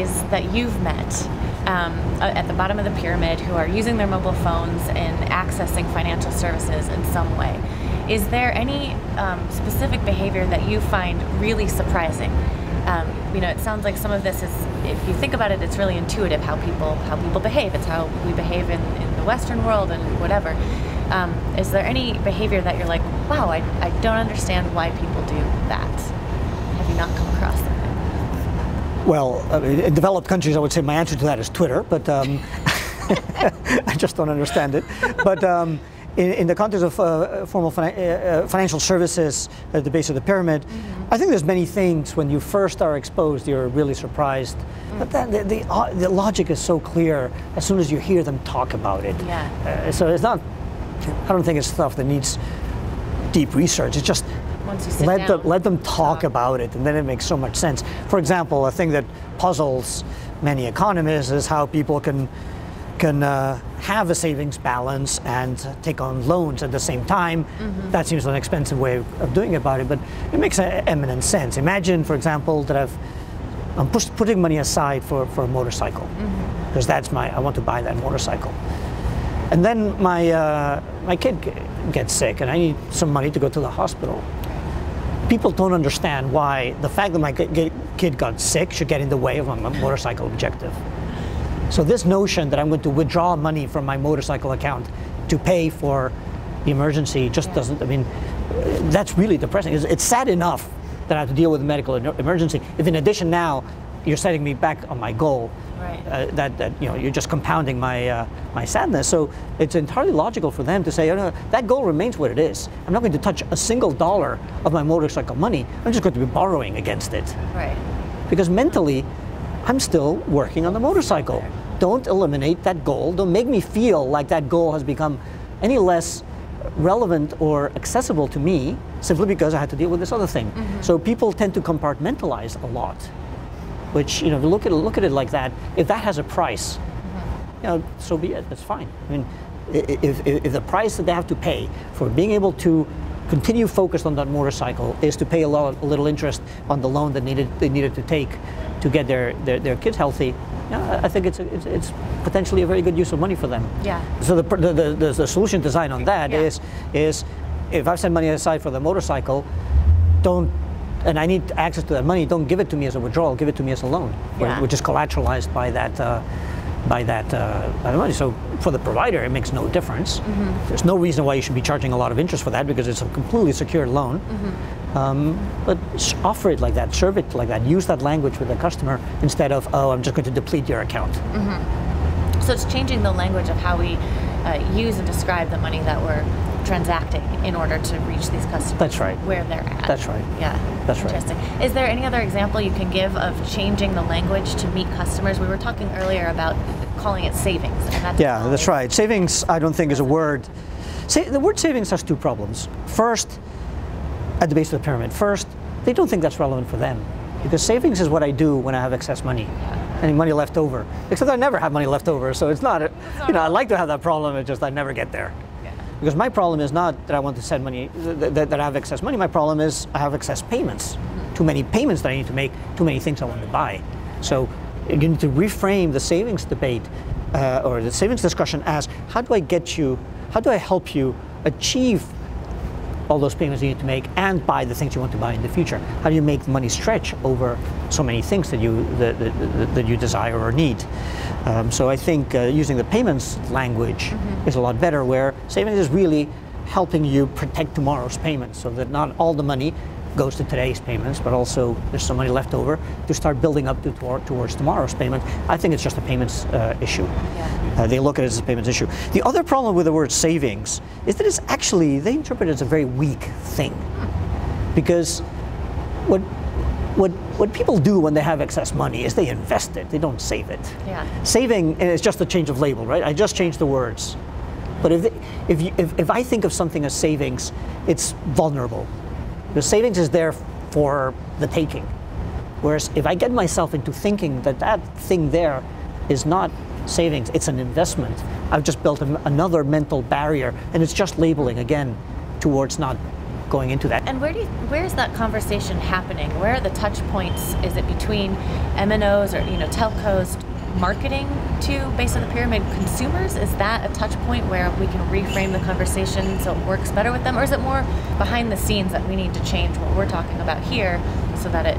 guys that you've met at the bottom of the pyramid who are using their mobile phones and accessing financial services in some way, is there any specific behavior that you find really surprising? It sounds like some of this is, if you think about it, it's really intuitive how people behave. It's how we behave in the Western world and whatever. Is there any behavior that you're like, wow, I don't understand why people do that? Have you not come across something? Well, in developed countries, I would say my answer to that is Twitter, but I just don't understand it. But in the context of formal financial services at the base of the pyramid, I think there's many things when you first are exposed, you're really surprised. But then the logic is so clear as soon as you hear them talk about it. Yeah. So it's not, I don't think it's stuff that needs deep research. It's just once you sit down, let them talk about it, and then it makes so much sense. For example, a thing that puzzles many economists is how people can have a savings balance and take on loans at the same time. That seems an expensive way of doing about it, but it makes eminent sense. Imagine, for example, that I'm putting money aside for a motorcycle, because I want to buy that motorcycle. And then my kid gets sick, and I need some money to go to the hospital. People don't understand why the fact that my kid got sick should get in the way of my motorcycle objective. So this notion that I'm going to withdraw money from my motorcycle account to pay for the emergency just doesn't, that's really depressing. It's sad enough that I have to deal with a medical emergency. If in addition now, you're setting me back on my goal, right. that you're just compounding my sadness. So it's entirely logical for them to say, oh, no, that goal remains what it is. I'm not going to touch a single dollar of my motorcycle money. I'm just going to be borrowing against it. Right. Because mentally, I'm still working on the motorcycle. Don't eliminate that goal. Don't make me feel like that goal has become any less relevant or accessible to me simply because I had to deal with this other thing. So people tend to compartmentalize a lot, which, look at it like that. If that has a price, so be it. That's fine. If the price that they have to pay for being able to continue focused on that motorcycle is to pay a little interest on the loan that they needed to take to get their kids healthy, I think it's potentially a very good use of money for them. Yeah. So the solution design on that is if I've set money aside for the motorcycle, and I need access to that money, don't give it to me as a withdrawal, give it to me as a loan, which is collateralized by that money. So for the provider, it makes no difference. There's no reason why you should be charging a lot of interest for that because it's a completely secured loan. But offer it like that, serve it like that, use that language with the customer instead of, oh, I'm just going to deplete your account. So it's changing the language of how we use and describe the money that we're transacting in order to reach these customers. That's right. Where they're at. That's right. Yeah. That's interesting. right. Is there any other example you can give of changing the language to meet customers? We were talking earlier about calling it savings. And that's right. Savings, I don't think, is a word. The word savings has two problems. First, at the base of the pyramid. First, they don't think that's relevant for them because savings is what I do when I have excess money. Any money left over. Except I never have money left over, so it's not, I like to have that problem, it's just I never get there. Because my problem is not that I want to send money, that I have excess money, my problem is I have excess payments. Too many payments that I need to make, too many things I want to buy. So you need to reframe the savings debate or the savings discussion as how do I help you achieve all those payments you need to make and buy the things you want to buy in the future? How do you make the money stretch over so many things that you desire or need? So I think using the payments language is a lot better, where savings is really helping you protect tomorrow's payments so that not all the money goes to today's payments, but also there's some money left over to start building up towards tomorrow's payment. I think it's just a payments issue. They look at it as a payments issue. The other problem with the word savings is that they interpret it as a very weak thing. Because what people do when they have excess money is they invest it, they don't save it. Saving is just a change of label, right? I just changed the words. But if I think of something as savings, it's vulnerable. The savings is there for the taking. Whereas if I get myself into thinking that thing there is not savings, it's an investment, I've just built another mental barrier, and it's just labeling again towards not going into that. And where is that conversation happening? Where are the touch points? Is it between MNOs or telcos marketing to base of the pyramid consumers? Is that a touch point where we can reframe the conversation so it works better with them? Or is it more behind the scenes that we need to change what we're talking about here so that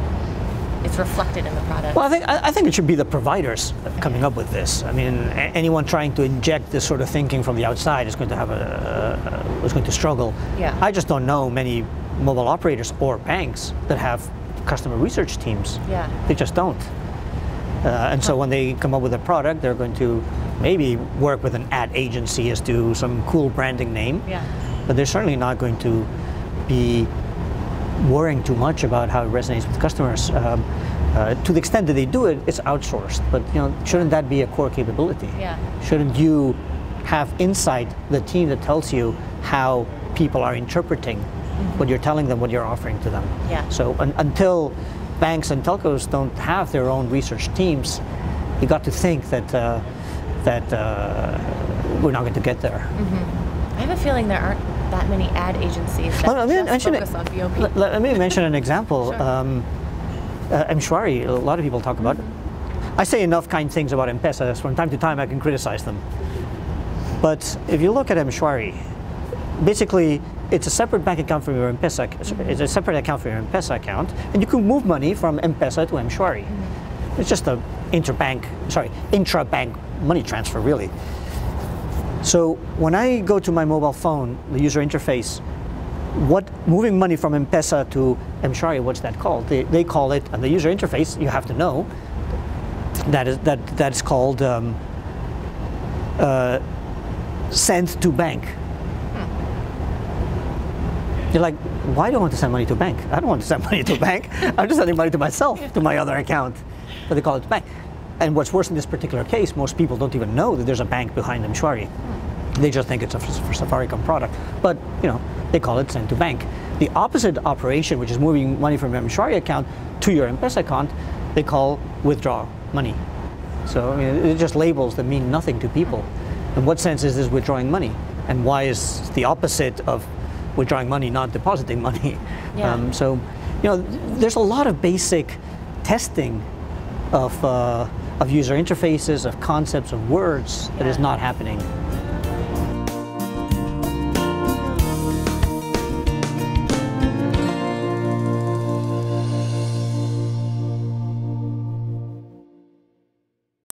it's reflected in the product? Well, I think it should be the providers coming up with this. I mean, anyone trying to inject this sort of thinking from the outside is going to struggle. Yeah. I just don't know many mobile operators or banks that have customer research teams. Yeah. They just don't. And so when they come up with a product, they're going to maybe work with an ad agency as to some cool branding name. Yeah. But they're certainly not going to be worrying too much about how it resonates with customers. To the extent that they do it, it's outsourced. But shouldn't that be a core capability? Yeah. Shouldn't you have inside the team that tells you how people are interpreting what you're telling them, what you're offering to them? Yeah. So until banks and telcos don't have their own research teams, you got to think that we're not going to get there. I have a feeling there aren't that many ad agencies that just focus on BOP. Let me mention an example. Sure. M-Shwari, a lot of people talk about. I say enough kind things about M-Pesa, so from time to time I can criticize them. But if you look at M-Shwari, basically it's a separate bank account from your M-Pesa. It's a separate account for your M-Pesa account, and you can move money from M-Pesa to M-Shwari. It's just a intra-bank money transfer, really. So when I go to my mobile phone, the user interface, moving money from M-Pesa to M-Shwari, what's that called? They call it, on the user interface, you have to know, that's called send to bank. You're like, why do I want to send money to a bank? I don't want to send money to a bank. I'm just sending money to myself, to my other account. But they call it bank. And what's worse in this particular case, most people don't even know that there's a bank behind M-Shwari. They just think it's a Safaricom product. But, they call it send to bank. The opposite operation, which is moving money from your M-Shwari account to your M-Pesa account, they call withdraw money. So it's just labels that mean nothing to people. In what sense is this withdrawing money? And why is the opposite of withdrawing money not depositing money? Yeah. So, there's a lot of basic testing of user interfaces, of concepts, of words that is not happening